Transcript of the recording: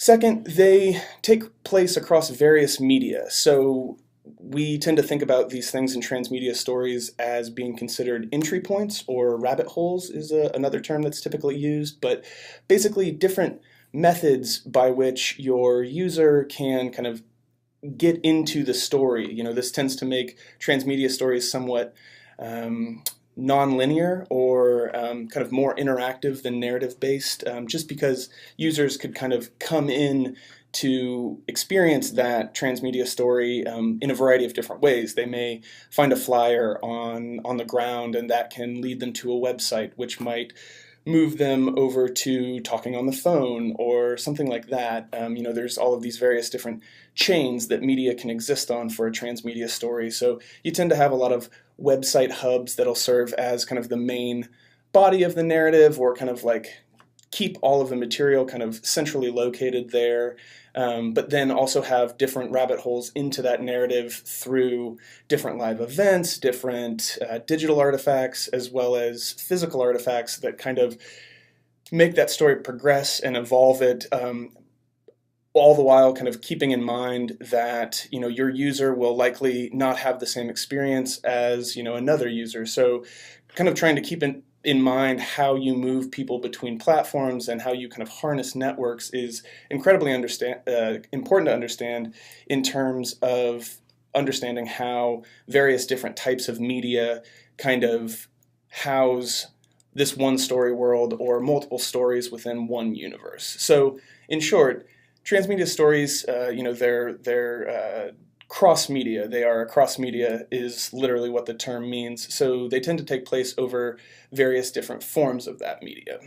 Second, they take place across various media. So we tend to think about these things in transmedia stories as being considered entry points, or rabbit holes is another term that's typically used, but basically different methods by which your user can kind of get into the story. This tends to make transmedia stories somewhat non-linear, or kind of more interactive than narrative-based, just because users could kind of come in to experience that transmedia story in a variety of different ways. They may find a flyer on the ground, and that can lead them to a website, which might move them over to talking on the phone or something like that. There's all of these various different chains that media can exist on for a transmedia story. So you tend to have a lot of website hubs that'll serve as kind of the main body of the narrative, or kind of like keep all of the material kind of centrally located there, but then also have different rabbit holes into that narrative through different live events, different digital artifacts, as well as physical artifacts that kind of make that story progress and evolve it, all the while kind of keeping in mind that your user will likely not have the same experience as another user. So kind of trying to keep in mind how you move people between platforms and how you kind of harness networks is incredibly important to understand, in terms of understanding how various different types of media kind of house this one story world, or multiple stories within one universe. So in short, transmedia stories, they're cross-media. They are cross-media is literally what the term means. So they tend to take place over various different forms of that media.